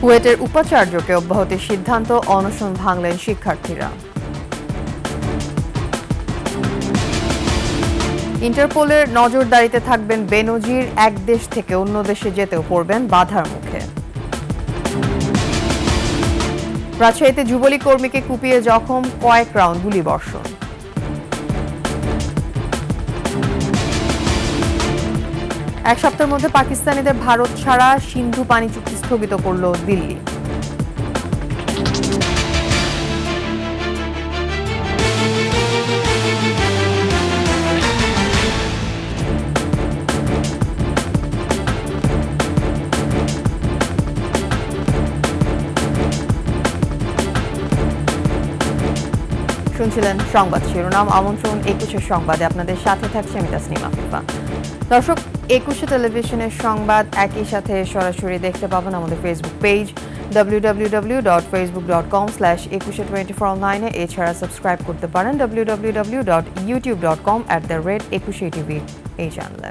কুয়েটের উপাচার্যকে অব্যাহতির সিদ্ধান্ত, অনশন ভাঙলেন শিক্ষার্থীরা। ইন্টারপোলের নজরদারিতে থাকবেন বেনজির, এক দেশ থেকে অন্য দেশে যেতেও পড়বেন বাধার মুখে। রাজশাহীতে যুবলীগ কর্মীকে কুপিয়ে জখম, কয়েক রাউন্ড গুলিবর্ষণ। এক সপ্তাহের মধ্যে পাকিস্তানিদের ভারত ছাড়া সিন্ধু পানি চুক্তি স্থগিত করল দিল্লি। শুনছিলেন সংবাদ শিরোনাম। আমন্ত্রণ ২১ সংবাদে, আপনাদের সাথে থাকছে আমি তাসনিম আফিফা। দর্শক, ২১ টেলিভিশনের সংবাদ একই সাথে সরাসরি দেখতে পাবেন আমাদের ফেসবুক পেজ www.facebook.com/2124online এছাড়া সাবস্ক্রাইব করতে পারেন www.youtube.com/21TV এই চ্যানেলে।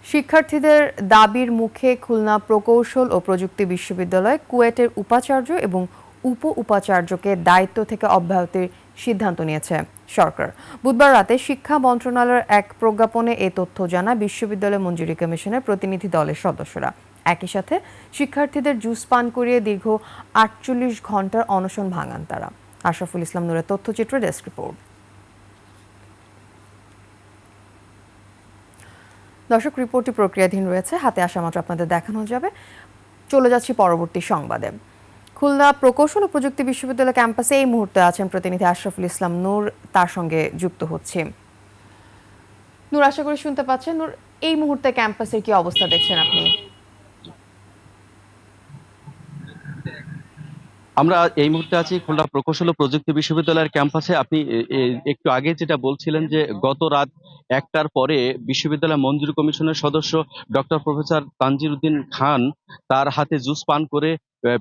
শিক্ষার্থীদের দাবির মুখে খুলনা প্রকৌশল ও প্রযুক্তি বিশ্ববিদ্যালয় কুয়েটের উপাচার্য এবং উপ উপাচার্যকে দায়িত্ব থেকে অব্যাহতির সিদ্ধান্ত নিয়েছে সরকার। বুধবার রাতে শিক্ষা মন্ত্রণালয়ের এক প্রজ্ঞাপনে এ তথ্য জানায় বিশ্ববিদ্যালয় মঞ্জুরি কমিশনের প্রতিনিধি দলের সদস্যরা। একই সাথে শিক্ষার্থীদের জুস পান করিয়ে দীর্ঘ ৪৮ ঘণ্টার অনশন ভাঙান তারা। আশরাফুল ইসলাম নূরের তথ্যচিত্র, ডেস্ক রিপোর্ট। দর্শক, রিপোর্টটি প্রক্রিয়াধীন রয়েছে, হাতে আসা মাত্র আপনাদের দেখানো যাবে। চলে যাচ্ছি পরবর্তী সংবাদে। খুলনা প্রকৌশল ও প্রযুক্তি বিশ্ববিদ্যালয় ক্যাম্পাসে এই মুহূর্তে আছেন প্রতিনিধি আশরাফুল ইসলাম নূর, তার সঙ্গে যুক্ত হচ্ছে। নূর, আশা করি শুনতে পাচ্ছেন। নূর, এই মুহূর্তে ক্যাম্পাসের কি অবস্থা দেখছেন আপনি? আমরা এই মুহূর্তে আছি খুলনা প্রকৌশল ও প্রযুক্তি বিশ্ববিদ্যালয়ের ক্যাম্পাসে। আপনি একটু আগে যেটা বলছিলেন যে গত রাত ১টার পরে বিশ্ববিদ্যালয় মঞ্জুরি কমিশনের সদস্য doctor professor Tangier Uddin Khan তার হাতে জুস পান করে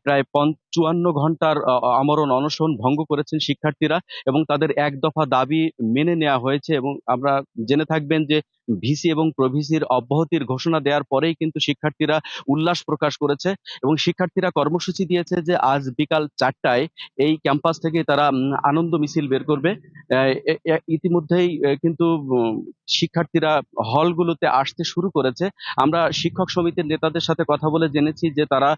প্রায় ৫৪ ঘন্টার আমরণ অনশন ভঙ্গ করেছেন শিক্ষার্থীরা, এবং তাদের এক দফা দাবি মেনে নেওয়া হয়েছে। এবং আমরা জেনে থাকবেন যে ভিসি এবং প্রভিসির অব্যাহতির ঘোষণা দেওয়ার পরেই কিন্তু শিক্ষার্থীরা উল্লাস প্রকাশ করেছে, এবং শিক্ষার্থীরা কর্মসূচি দিয়েছে যে আজ বিকাল ৪টায় এই ক্যাম্পাস থেকে তারা আনন্দ মিছিল বের করবে। ইতিমধ্যেই কিন্তু শিক্ষার্থীরা হলগুলোতে আসতে শুরু করেছে। আমরা শিক্ষক সমিতির নেতাদের সাথে কথা বলে জেনেছি যে তারা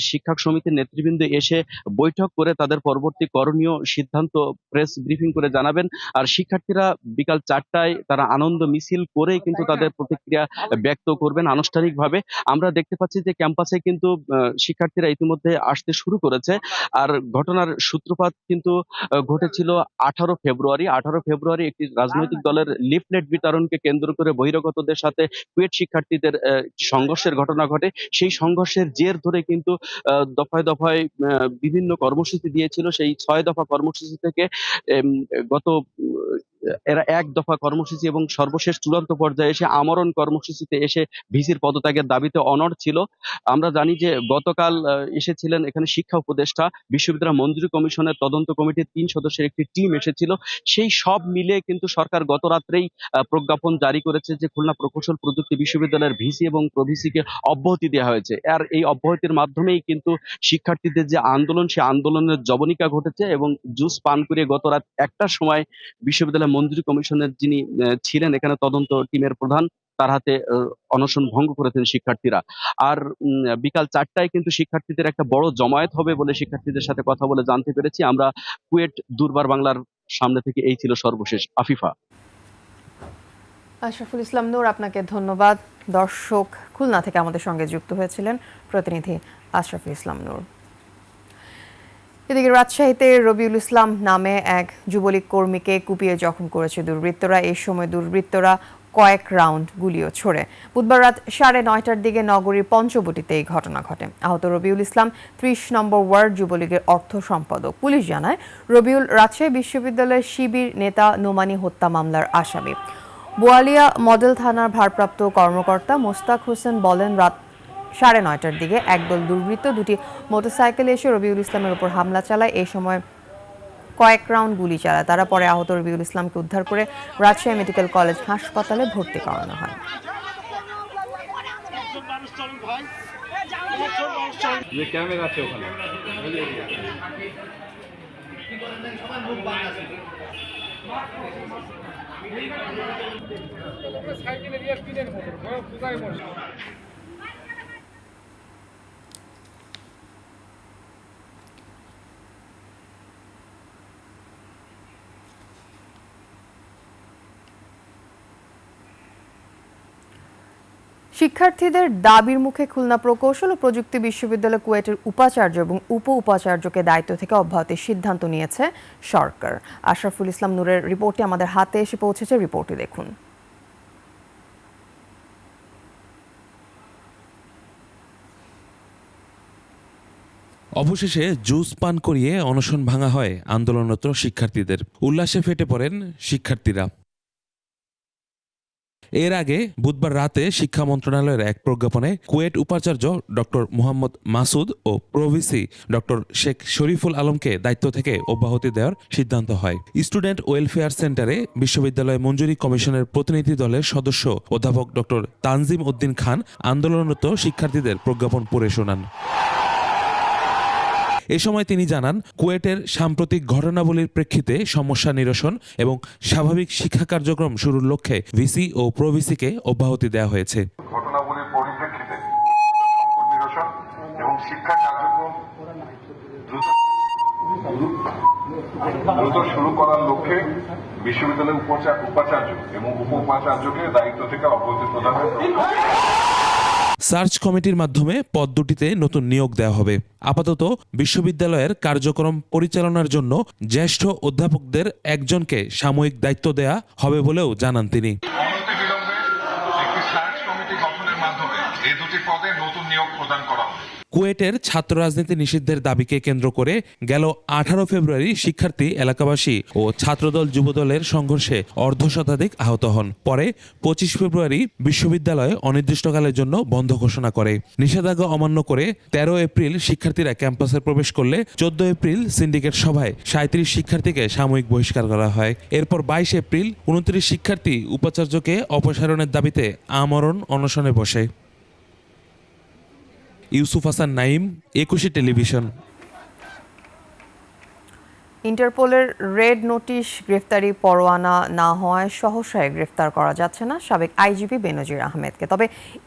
শিক্ষক সমিতির নেতৃবৃন্দ এসে বৈঠক করে তাদের পরবর্তী করণীয় সিদ্ধান্ত প্রেস ব্রিফিং করে জানাবেন। আর শিক্ষার্থীরা বিকাল ৪টায় তারা আনন্দ মিছিল করেই কিন্তু তাদের প্রতিক্রিয়া ব্যক্ত করবেন আনুষ্ঠানিকভাবে। আমরা দেখতে পাচ্ছি যে ক্যাম্পাসে কিন্তু শিক্ষার্থীরা ইতিমধ্যে আসতে শুরু করেছে। আর ঘটনার সূত্রপাত কিন্তু ঘটেছিল ১৮ ফেব্রুয়ারি একটি রাজনৈতিক দলের লিফলেট বিতরণকে কেন্দ্র করে বহিরাগতদের সাথে কুয়েট শিক্ষার্থীদের সংঘর্ষের ঘটনা ঘটে। সেই সংঘর্ষের জের ধরে কিন্তু দফায় দফায় বিভিন্ন কর্মসূচি দিয়েছিল। সেই ৬ দফা কর্মসূচি থেকে গত এরা এক দফা কর্মসূচি এবং সর্বশেষ চূড়ান্ত পর্যায়ে এসে আমরণ কর্মসূচিতে এসে ভিসির পদত্যাগের দাবিতে অনড় ছিল। আমরা জানি যে গতকাল এসেছিলেন এখানে শিক্ষা উপদেষ্টা, বিশ্ববিদ্যালয় মঞ্জুরি কমিশনের তদন্ত কমিটির ৩ সদস্যের একটি টিম এসেছিল। সেই সব মিলে কিন্তু সরকার গত রাত্রেই প্রজ্ঞাপন জারি করেছে যে খুলনা প্রকৌশল প্রযুক্তি বিশ্ববিদ্যালয়ের ভিসি এবং প্রভিসিকে অব্যাহতি দেওয়া হয়েছে। আর এই অব্যাহতির মাধ্যমেই কিন্তু শিক্ষার্থীদের যে আন্দোলন, সে আন্দোলনের জবনিকা ঘটেছে, এবং জুস পান করে গত রাত ১টার সময় বিশ্ববিদ্যালয় মঞ্জুরি কমিশনের যিনি ছিলেন এখানে তদন্ত টিমের প্রধান, তার হাতে অনশন ভঙ্গ করেছেন শিক্ষার্থীরা। আর বিকাল ৪টায় কিন্তু শিক্ষার্থীদের একটা বড় জমায়েত হবে বলে শিক্ষার্থীদের সাথে কথা বলে জানতে পেরেছি আমরা। কুয়েট দুর্বার বাংলার সামনে থেকে এই ছিল সর্বশেষ। আফিফা। আশরাফুল ইসলাম নূর, আপনাকে ধন্যবাদ। দর্শক, খুলনা থেকে আমাদের সঙ্গে যুক্ত হয়েছিলেন প্রতিনিধি আশরাফুল ইসলাম নূর। এদিকে রাজশাহীতে রবিউল ইসলাম নামে এক যুবলীগ কর্মীকে কুপিয়ে জখম করেছে দুর্বৃত্তরা। এই সময় দুর্বৃত্তরা কয়েক রাউন্ড গুলিও ছোড়ে। বুধবার রাত ৯:৩০টার দিকে নগরীর পঞ্চবটিতে এই ঘটনা ঘটে। আহত রবিউল ইসলাম ৩০ নম্বর ওয়ার্ড যুবলীগের অর্থ সম্পাদক। পুলিশ জানায় রবিউল রাজশাহী বিশ্ববিদ্যালয়ের শিবির নেতা নোমানি হত্যা মামলার আসামি। বোয়ালিয়া মডেল থানার ভারপ্রাপ্ত কর্মকর্তা মোস্তাক হোসেন বলেন, রাত ৯:৩০টার দিকে একদল দুর্বৃত্ত দুটি মোটরসাইকেলে এসে রবিউল ইসলামের উপর হামলা চালায়। এই সময় কয়েক রাউন্ড গুলি চালায় তারা। পরে আহত রবিউল ইসলামকে উদ্ধার করে রাজশাহী মেডিকেল কলেজ হাসপাতালে ভর্তি করানো হয়। যে ক্যামেরা আছে ওখানে শিক্ষার্থীদের দাবির মুখে খুলনা প্রকৌশল ও প্রযুক্তি বিশ্ববিদ্যালয় কুয়েটের উপাচার্য এবং উপ উপাচার্যকে দায়িত্ব থেকে অব্যাহতির সিদ্ধান্ত নিয়েছে সরকার। আশরাফুল ইসলাম নূরের রিপোর্টটি আমাদের হাতে এসে পৌঁছেছে, রিপোর্টটি দেখুন। অবশেষে জুস পান করিয়ে অনশন ভাঙা হয় আন্দোলনরত শিক্ষার্থীদের। উল্লাসে ফেটে পড়েন শিক্ষার্থীরা। এর আগে বুধবার রাতে শিক্ষা মন্ত্রণালয়ের এক প্রজ্ঞাপনে কুয়েট উপাচার্য ডক্টর মোহাম্মদ মাসুদ ও প্রভিসি ডক্টর শেখ শরীফুল আলমকে দায়িত্ব থেকে অব্যাহতি দেওয়ার সিদ্ধান্ত হয়। স্টুডেন্ট ওয়েলফেয়ার সেন্টারে বিশ্ববিদ্যালয় মঞ্জুরি কমিশনের প্রতিনিধি দলের সদস্য অধ্যাপক ডক্টর তানজিম উদ্দিন খান আন্দোলনরত শিক্ষার্থীদের প্রজ্ঞাপন পড়ে শোনান। এ সময় তিনি জানান, কুয়েটের সাম্প্রতিক ঘটনাবলীর প্রেক্ষিতে সমস্যা নিরসন এবং স্বাভাবিক শিক্ষা কার্যক্রম শুরুর লক্ষ্যে ভিসি ও প্রভিসিকে অব্যাহতি দেওয়া হয়েছে। ঘটনাবলীর পরিপ্রেক্ষিতে সংকট নিরসন এবং শিক্ষা কার্যক্রম দ্রুত শুরু করার লক্ষ্যে বিশ্ববিদ্যালয়ের উপাচার্য এবং উপ উপাচার্যকে দায়িত্ব থেকে অব্যাহতি প্রদান সার্চ কমিটির মাধ্যমে পদ দুটিতে নতুন নিয়োগ দেওয়া হবে। আপাতত বিশ্ববিদ্যালয়ের কার্যক্রম পরিচালনার জন্য জ্যেষ্ঠ অধ্যাপকদের একজনকে সাময়িক দায়িত্ব দেয়া হবে বলেও জানান তিনি। অনতিবিলম্বে একটি সার্চ কমিটি গঠনের মাধ্যমে এই দুটি পদে নতুন নিয়োগ প্রদান করা হবে। কুয়েটের ছাত্র রাজনীতি নিষিদ্ধের দাবিকে কেন্দ্র করে গেল 18 ফেব্রুয়ারি শিক্ষার্থী, এলাকাবাসী ও ছাত্রদল যুবদলের সংঘর্ষে অর্ধশতাধিক আহত হন। পরে 25 ফেব্রুয়ারি বিশ্ববিদ্যালয় অনির্দিষ্টকালের জন্য বন্ধ ঘোষণা করে। নিষেধাজ্ঞা অমান্য করে 13 এপ্রিল শিক্ষার্থীরা ক্যাম্পাসে প্রবেশ করলে 14 এপ্রিল সিন্ডিকেট সভায় 37 শিক্ষার্থীকে সাময়িক বহিষ্কার করা হয়। এরপর 22 এপ্রিল 29 শিক্ষার্থী উপাচার্যকে অপসারণের দাবিতে আমরণ অনশনে বসে। ইউসুফ হাসান নাইম, 21 টেলিভিশন। ইন্টারপোলের রেড নোটিশ গ্রেফতারি পরোয়ানা না হওয়ায় সহসায় গ্রেফতার করা যাচ্ছে না সাবেক আইজিপি বেনজির আহমেদকে। তবে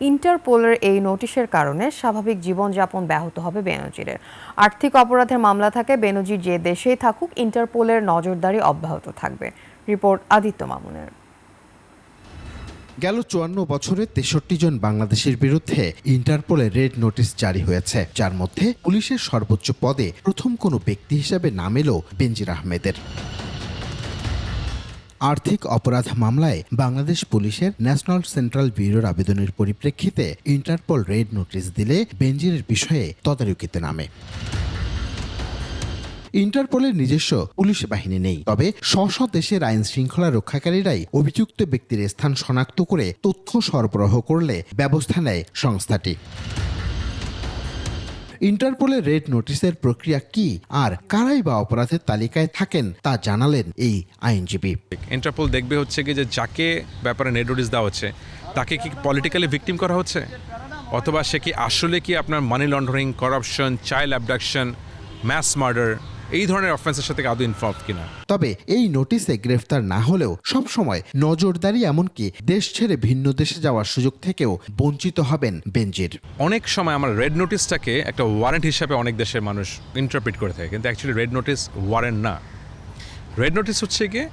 ইন্টারপোলের এই নোটিশের কারণে স্বাভাবিক জীবনযাপন ব্যাহত হবে বেনজিরের। আর্থিক অপরাধের মামলা থাকে, বেনজির যে দেশেই থাকুক ইন্টারপোলের নজরদারি অব্যাহত থাকবে। রিপোর্ট আদিত্য মামুনের। গেল 54 বছরে 63 জন বাংলাদেশের বিরুদ্ধে ইন্টারপোলে রেড নোটিশ জারি হয়েছে, যার মধ্যে পুলিশের সর্বোচ্চ পদে প্রথম কোনো ব্যক্তি হিসেবে নাম এলো বেনজির আহমেদের। আর্থিক অপরাধ মামলায় বাংলাদেশ পুলিশের ন্যাশনাল সেন্ট্রাল ব্যুরোর আবেদনের পরিপ্রেক্ষিতে ইন্টারপোল রেড নোটিশ দিলে বেনজিরের বিষয়ে তদারকিতে নামে। ইন্টারপোলের নিজস্ব পুলিশ বাহিনী নেই, তবে স্ব দেশের আইন শৃঙ্খলা রক্ষাকারীরাই অভিযুক্ত ব্যক্তির স্থান শনাক্ত করে তথ্য সরবরাহ করলে ব্যবস্থা নেয় সংস্থাটি। ইন্টারপোলের রেড নোটিশের প্রক্রিয়া কি আর কারাই বা অপরাধের তালিকায় থাকেন তা জানালেন এই আইনজীবী। ইন্টারপোল দেখবে হচ্ছে কি যে যাকে ব্যাপারে রেড নোটিশ দেওয়া হচ্ছে তাকে কি পলিটিক্যালি ভিকটিম করা হচ্ছে, অথবা সে কি আসলে কি আপনার money laundering, corruption, child abduction, mass murder এই ধরনের অফেন্সের সাথে আদৌ ইনভলভ কিনা। তবে এই নোটিশে গ্রেফতার না হলেও সবসময় নজরদারি, এমনকি দেশ ছেড়ে ভিন্ন দেশে যাওয়ার সুযোগ থেকেও বঞ্চিত হবেন বেনজির। অনেক সময় আমার রেড নোটিশটাকে একটা ওয়ারেন্ট হিসাবে অনেক দেশের মানুষ ইন্টারপ্রিট করে থাকে, কিন্তু অ্যাকচুয়ালি রেড নোটিশ ওয়ারেন্ট না। রেড নোটিশ হচ্ছে গিয়ে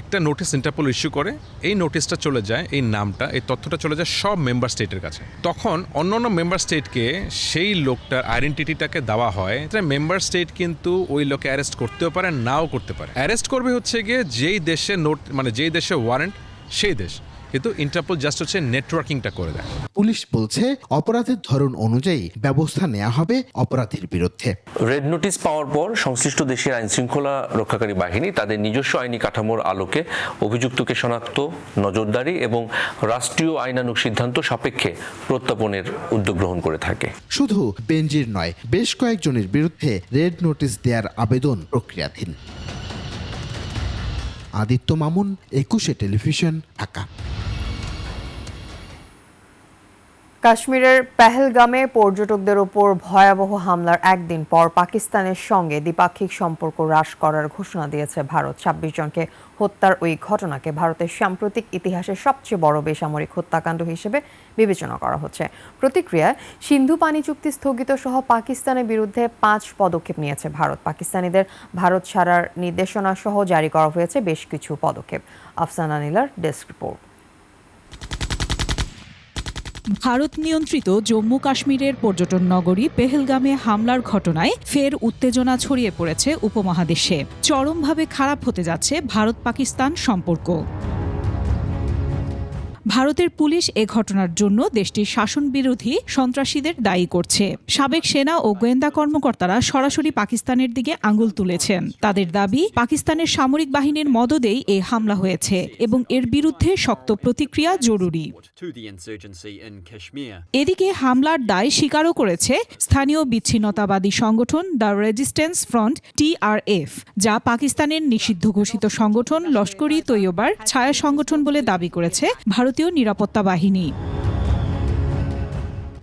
একটা নোটিশ ইন্টারপোল ইস্যু করে, এই নোটিশটা চলে যায়, এই নামটা, এই তথ্যটা চলে যায় সব মেম্বার স্টেটের কাছে। তখন অন্য মেম্বার স্টেটকে সেই লোকটার আইডেন্টিটিটাকে দেওয়া হয়। মেম্বার স্টেট কিন্তু ওই লোককে অ্যারেস্ট করতেও পারে, নাও করতে পারে। অ্যারেস্ট করবে হচ্ছে গিয়ে যেই দেশে যেই দেশে ওয়ারেন্ট সেই দেশ, কিন্তু ইন্টারপোল জাস্ট হচ্ছে নেটওয়ার্কিংটা করে দেয়। পুলিশ বলছে অপরাধের ধরন অনুযায়ী ব্যবস্থা নেওয়া হবে অপরাধীর বিরুদ্ধে। রেড নোটিশ পাওয়ার পর সংশ্লিষ্ট দেশের আইন শৃঙ্খলা রক্ষাকারী বাহিনী তাদের নিজস্ব আইনি কাঠামোর আলোকে অভিযুক্তকে শনাক্ত, নজরদারি এবং রাষ্ট্রীয় আইনানুগ সিদ্ধান্ত সাপেক্ষে প্রত্যর্পণের উদ্যোগ গ্রহণ করে থাকে। শুধু বেনজির নয়, বেশ কয়েকজনের বিরুদ্ধে রেড নোটিশ দেওয়ার আবেদন প্রক্রিয়াধীন। আদিত্য মামুন, 21 টেলিভিশন, ঢাকা। কাশ্মীরের পেহেলগামে পর্যটকদের ওপর ভয়াবহ হামলার একদিন পর পাকিস্তানের সঙ্গে দ্বিপাক্ষিক সম্পর্ক হ্রাস করার ঘোষণা দিয়েছে ভারত। ২৬ জনকে হত্যার ওই ঘটনাকে ভারতের সাম্প্রতিক ইতিহাসের সবচেয়ে বড় বেসামরিক হত্যাকাণ্ড হিসেবে বিবেচনা করা হচ্ছে। প্রতিক্রিয়ায় সিন্ধু পানি চুক্তি স্থগিত সহ পাকিস্তানের বিরুদ্ধে ৫ পদক্ষেপ নিয়েছে ভারত। পাকিস্তানিদের ভারত ছাড়ার নির্দেশনা সহ জারি করা হয়েছে বেশ কিছু পদক্ষেপ। আফসানা নীলার ডেস্ক রিপোর্ট। ভারত নিয়ন্ত্রিত জম্মু কাশ্মীরের পর্যটন নগরী পেহেলগামে হামলার ঘটনায় ফের উত্তেজনা ছড়িয়ে পড়েছে উপমহাদেশে। চরমভাবে খারাপ হতে যাচ্ছে ভারত পাকিস্তান সম্পর্ক। ভারতের পুলিশ এ ঘটনার জন্য দেশটির শাসন বিরোধী সন্ত্রাসীদের দায়ী করছে। সাবেক সেনা ও গোয়েন্দা কর্মকর্তারা সরাসরি পাকিস্তানের দিকে আঙুল তুলেছেন। তাদের দাবি, পাকিস্তানের সামরিক বাহিনীর মদদেই এই হামলা হয়েছে এবং এর বিরুদ্ধে শক্ত প্রতিক্রিয়া জরুরি। এদিকে হামলার দায় স্বীকারও করেছে স্থানীয় বিচ্ছিন্নতাবাদী সংগঠন দ্য রেজিস্ট্যান্স ফ্রন্ট TRF, যা পাকিস্তানের নিষিদ্ধ ঘোষিত সংগঠন লস্কর-ই তৈয়বার ছায়া সংগঠন বলে দাবি করেছে ভারতীয় নিরাপত্তা বাহিনী।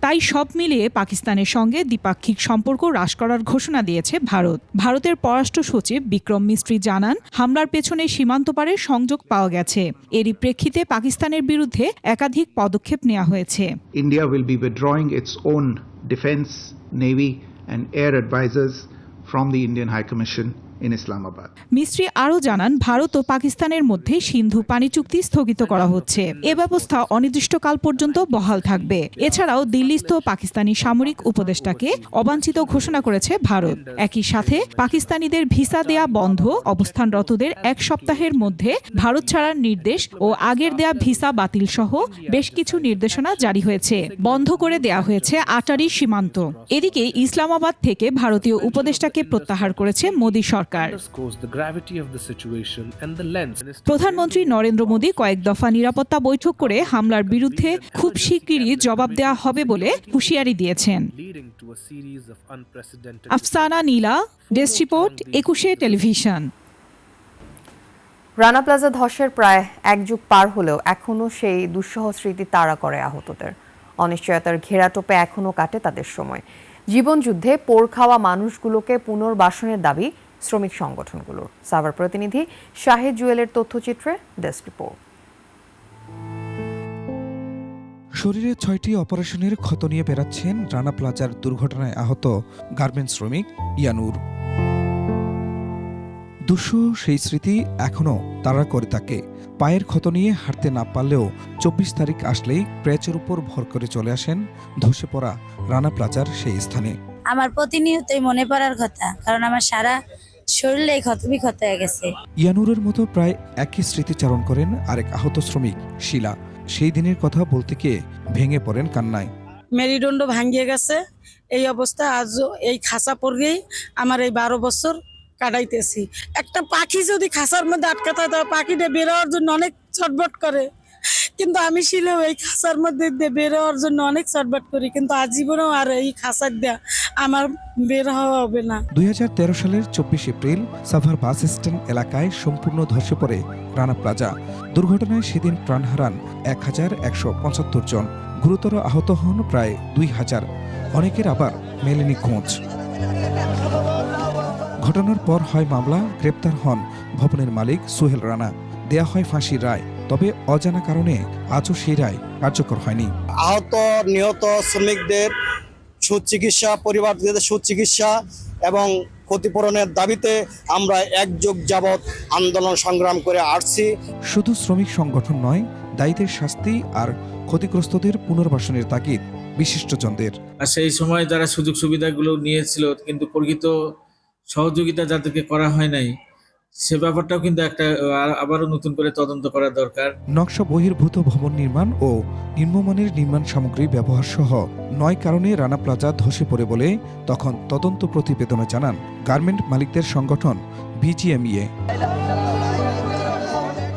তাই সব মিলিয়ে পাকিস্তানের সঙ্গে দ্বিপাক্ষিক সম্পর্ক হ্রাস করার ঘোষণা দিয়েছে ভারত। ভারতের পররাষ্ট্র সচিব বিক্রম মিস্ত্রি জানান, হামলার পেছনে সীমান্ত পারে সংযোগ পাওয়া গেছে। এরই প্রেক্ষিতে পাকিস্তানের বিরুদ্ধে একাধিক পদক্ষেপ নেওয়া হয়েছে। India will be withdrawing its own defense, navy and air advisors from the Indian High Commission in Islamabad. মিস্ত্রি আরও জানান, ভারত ও পাকিস্তানের মধ্যে সিন্ধু পানি চুক্তি স্থগিত করা হচ্ছে। এ ব্যবস্থা অনির্দিষ্টকাল পর্যন্ত বহাল থাকবে। এছাড়াও দিল্লিস্থ পাকিস্তানি সামরিক উপদেষ্টাকে অবাঞ্ছিত ঘোষণা করেছে ভারত। একই সাথে পাকিস্তানিদের ভিসা দেয়া বন্ধ, অবস্থানরতদের ১ সপ্তাহের মধ্যে ভারত ছাড়ার নির্দেশ ও আগের দেয়া ভিসা বাতিল সহ বেশ কিছু নির্দেশনা জারি হয়েছে। বন্ধ করে দেয়া হয়েছে আটারি সীমান্ত। এদিকে ইসলামাবাদ থেকে ভারতীয় উপদেষ্টাকে প্রত্যাহার করেছে মোদী সরকার। প্রধানমন্ত্রী নরেন্দ্র মোদী কয়েক দফা নিরাপত্তা বৈঠক করে হামলার বিরুদ্ধে খুব শিগগিরই জবাব দেওয়া হবে বলে হুঁশিয়ারি দিয়েছেন। Afsana Nila, desk report, ২১ television. Rana Plaza ধসের প্রায় ১ যুগ পার হলেও এখনও সেই দুঃসহ স্মৃতি তাড়া করে আহতদের। অনিশ্চয়তার ঘেরাটোপে এখনও কাটে তাদের সময়। জীবনযুদ্ধে পোড় খাওয়া মানুষগুলোকে পুনর্বাসনের দাবি শ্রমিক সংগঠনগুলোর। সাভার প্রতিনিধি শাহেদ জুয়েলের তথ্যচিত্রে ডেস্ক রিপোর্ট। শরীরে ৬টি অপারেশনের ক্ষত নিয়ে বেড়াচ্ছেন রানা প্লাজার দুর্ঘটনায় আহত গার্মেন্টস শ্রমিক ইয়ানুর। দুঃসহ সেই স্মৃতি এখনও তাড়া করে তাকে। পায়ের ক্ষত নিয়ে হাঁটতে না পারলেও ২৪ তারিখ আসলেই ক্র্যাচের উপর ভর করে চলে আসেন ধসে পড়া রানা প্লাজার সেই স্থানে। আমার প্রতিনিয়তই মনে পড়ার কথা, কারণ আমার সারা শরীরে ক্ষতবিক্ষত হয়ে গেছে। ইয়ানুরের মতো প্রায় একই স্মৃতিচারণ করেন আরেক আহত শ্রমিক শিলা। সেই দিনের কথা বলতে গিয়ে ভেঙে পড়েন কান্নায়। মেরুদণ্ড ভাঙিয়ে গেছে, এই অবস্থা আজও এই খাঁচা পড়েই আমার এই ১২ বছর কাটাইতেছি। একটা পাখি যদি খাঁচার মধ্যে আটকাতে হয়, পাখিটা বেরোয়ার জন্য অনেক ছটবট করে, কিন্তু আমি শিলেও এই খাঁচার মধ্যে বের হওয়ার জন্য অনেক ছটবট করি, কিন্তু আজীবনেও আর এই খাঁচার দেয়া আমার বের হওয়া হবে না। ২০১৩ সালের ২৪ এপ্রিল সাভার বাস স্ট্যান্ড এলাকায় সম্পূর্ণ ধসে পড়ে রানা প্লাজা। দুর্ঘটনায় সেদিন প্রাণ হারান ১,১৭৫ জন, গুরুতর আহত হন প্রায় ২,০০০। অনেকের আবার মেলেনি খোঁজ। ঘটনার পর হয় মামলা, গ্রেপ্তার হন ভবনের মালিক সোহেল রানা, দেয়া হয় ফাঁসির রায়। তবে অজানা কারণে আজও সেই রায় কার্যকর হয়নি। আহত নিহত শ্রমিকদের সুচিকিৎসা, পরিবারদের সুচিকিৎসা এবং ক্ষতিপূরণের দাবিতে আমরা ১ যুগ যাবৎ আন্দোলন সংগ্রাম করে আসছি। শুধু শ্রমিক সংগঠন নয়, দায়ীদের শাস্তি আর ক্ষতিগ্রস্তদের পুনর্বাসনের তাগিদ বিশিষ্টজনদের। সেই সময় যারা সুযোগ সুবিধাগুলো নিয়েছিল কিন্তু প্রকৃত সহযোগিতা যাদেরকে করা হয় নাই, সে ব্যাপারটাও কিন্তু একটা আবারও নতুন করে তদন্ত করা দরকার। নকশা বহির্ভূত ভবন নির্মাণ ও নিম্নমানের নির্মাণ সামগ্রী ব্যবহার সহ ৯ কারণে রানা প্লাজা ধসে পড়ে বলে তখন তদন্ত প্রতিবেদনে জানান গার্মেন্ট মালিকদের সংগঠন BGMEA।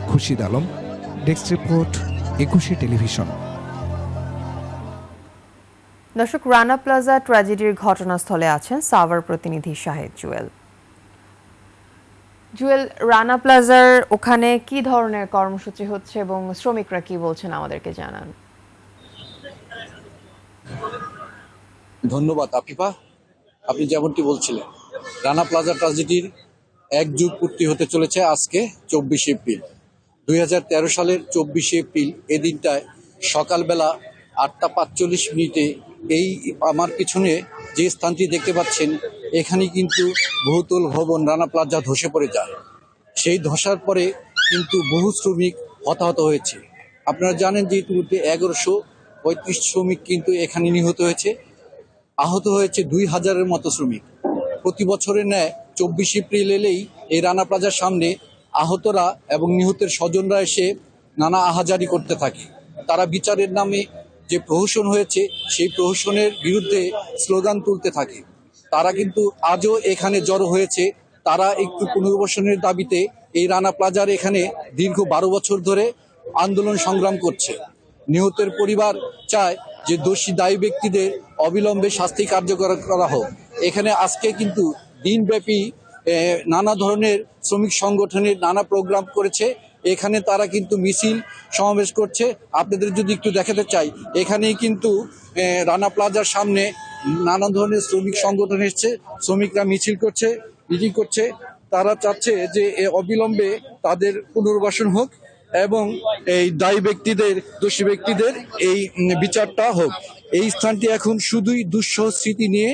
Khurshid Alam, desk report, ২১ television. দর্শক, রানা প্লাজা ট্র্যাজেডির ঘটনাস্থলে আছেন সাভার প্রতিনিধি শাহেদ জুয়েল। জুয়েল, রানা প্লাজার ওখানে কি ধরনের কর্মসূচি হচ্ছে এবং শ্রমিকরা কি বলছেন আমাদেরকে জানান। ধন্যবাদ আফিফা। আপনি যেমনটি বলছিলেন, রানা প্লাজা ট্র্যাজেডির 1 যুগ পূর্তি হতে চলেছে আজকে 24 এপ্রিল। 2013 সালের 24 এপ্রিল এই দিনটায় সকালবেলা 8:45 এই আমার পিছনে যে স্থানটি দেখতে পাচ্ছেন, এখানে কিন্তু বহুতল ভবন রানা প্লাজা ধসে পড়ে যায়। সেই ধসার পরে কিন্তু বহু শ্রমিক হতাহত হয়েছে। আপনারা জানেন যে ইতিমধ্যে 1135 শ্রমিক কিন্তু এখানে নিহত হয়েছে, আহত হয়েছে 2000-এর মতো শ্রমিক। প্রতি বছরের ন্যায় 24 এপ্রিল এলেই এই রানা প্লাজার সামনে আহতরা এবং নিহতের স্বজনরা এসে নানা আহাজারি করতে থাকে। তারা বিচারের নামে যে প্রহসন হয়েছে সেই প্রহসনের বিরুদ্ধে স্লোগান তুলতে থাকে। তারা কিন্তু আজও এখানে জড়ো হয়েছে। তারা একটু পুনর্বাসনের দাবিতে এই রানা প্লাজার এখানে দীর্ঘ 12 বছর ধরে আন্দোলন সংগ্রাম করছে। নিহতের পরিবার চায় যে দোষী দায়ী ব্যক্তিদের অবিলম্বে শাস্তি কার্যকর করা হোক। এখানে আজকে কিন্তু দিনব্যাপী নানা ধরনের শ্রমিক সংগঠনের নানা প্রোগ্রাম করেছে। এখানে তারা কিন্তু মিছিল সমাবেশ করছে। আপনাদের যদি একটু দেখাতে চাই, এখানেই কিন্তু রানা প্লাজার সামনে নানা ধরনের শ্রমিক সংগঠন এসছে, শ্রমিকরা মিছিল করছে, মিটিং করছে। তারা চাচ্ছে যে অবিলম্বে তাদের পুনর্বাসন হোক এবং এই দায়ী ব্যক্তিদের, দোষী ব্যক্তিদের এই বিচারটা হোক। এই স্থানটি এখন শুধুই দুঃসহ স্মৃতি নিয়ে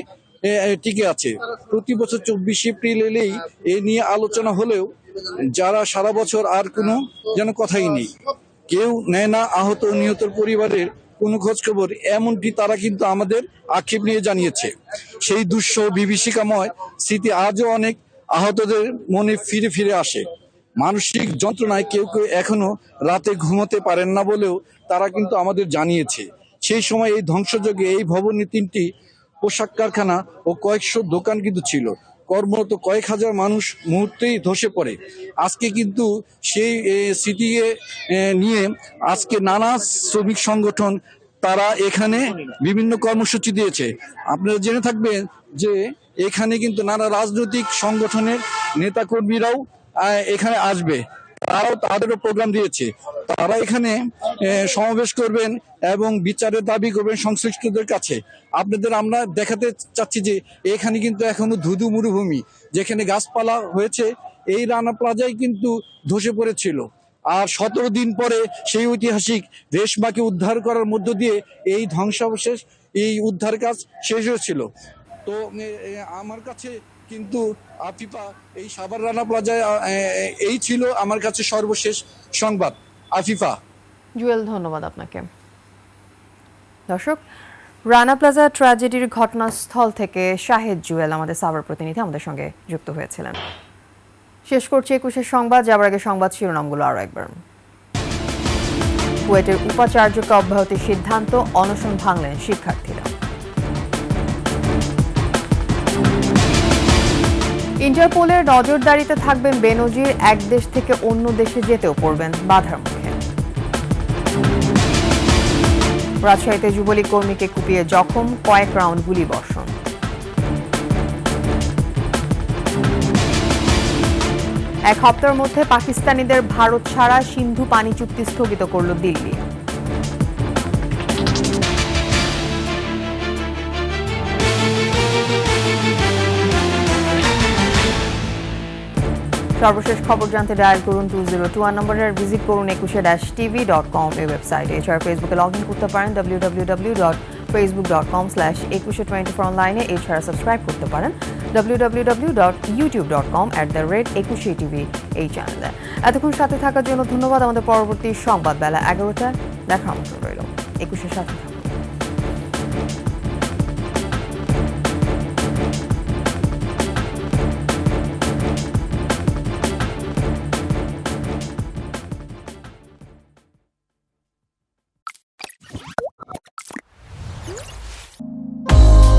টিকে আছে। প্রতি বছর 24 এপ্রিল এলেই এ নিয়ে আলোচনা হলেও যারা সারা বছর আর কোনো যেন কথাই নেই, কেউ নেয় না আহত নিহতের পরিবারের কোনো খোঁজ খবর, এমনটি তারা কিন্তু আমাদের আক্ষেপ নিয়ে জানিয়েছে। সেই দুঃসহ বিভীষিকাময় স্মৃতি আজও অনেক আহতদের মনে ফিরে ফিরে আসে। মানসিক যন্ত্রণায় কেউ কেউ এখনো রাতে ঘুমোতে পারেন না বলেও তারা কিন্তু আমাদের জানিয়েছে। সেই সময় এই ধ্বংসযজ্ঞে এই ভবনে 3টি পোশাক কারখানা ও কয়েকশো দোকান কিন্তু ছিল। কর্মরত কয়েক হাজার মানুষ মুহূর্তেই ধসে পড়ে। আজকে কিন্তু সেই স্মৃতি নিয়ে আজকে নানা শ্রমিক সংগঠন তারা এখানে বিভিন্ন কর্মসূচি দিয়েছে। আপনারা জেনে থাকবেন যে এখানে কিন্তু নানা রাজনৈতিক সংগঠনের নেতাকর্মীরাও এখানে আসবে, তারাও তাদেরও প্রোগ্রাম দিয়েছে। তারা এখানে সমাবেশ করবেন এবং বিচারের দাবি করবেন সংশ্লিষ্টদের কাছে। আপনাদের আমরা দেখাতে চাচ্ছি যে এখানে কিন্তু এখনো ধুধু মরুভূমি, যেখানে গাছপালা হয়েছে এই রানা প্লাজায় কিন্তু ধসে পড়েছিল। আর 17 দিন পরে সেই ঐতিহাসিক রেশমাকে উদ্ধার করার মধ্য দিয়ে এই ধ্বংসাবশেষ, এই উদ্ধার কাজ শেষ হয়েছিল। তো আমার কাছে কিন্তু আফিফা এই সাভার রানা প্লাজায় এই ছিল আমার কাছে সর্বশেষ সংবাদ। আফিফা। জুয়েল, ধন্যবাদ আপনাকে। দর্শক, রানা প্লাজা ট্র্যাজেডির ঘটনাস্থল থেকে শাহেদ জুয়েল আমাদের সাভার প্রতিনিধি আমাদের সঙ্গে যুক্ত হয়েছিলেন। শেষ করছি 21-এর সংবাদ। যাবার আগে সংবাদ শিরোনামগুলো আরও একবার। কুয়েটের উপাচার্যকে অব্যাহতির সিদ্ধান্ত, অনশন ভাঙলেন শিক্ষার্থীরা। ইন্টারপোলের নজরদারিতে থাকবেন বেনজির, এক দেশ থেকে অন্য দেশে যেতেও পড়বেন বাধার মুখে। রাজশাহীতে যুবলীগ কর্মীকে কুপিয়ে জখম, কয়েক রাউন্ড গুলি বর্ষণ। এক হপ্তাহের মধ্যে পাকিস্তানিদের ভারত ছাড়া সিন্ধু পানি চুক্তি স্থগিত করল দিল্লি। সর্বশেষ খবর জানতে ডায়াল করুন 2021 নম্বরে, ভিজিট করুন 21-tv.com এই ওয়েবসাইটে। এছাড়া ফেসবুকে লগ ইন করতে পারেন www.facebook.com/2124 অনলাইনে। এছাড়া সাবস্ক্রাইব করতে পারেন www.youtube.com/21tv এই চ্যানেলে। এতক্ষণ সাথে থাকার জন্য ধন্যবাদ। আমাদের পরবর্তী সংবাদ বেলা 11টায় দেখার আমন্ত্রণ রইল। 21-এর সাথে থাকুন।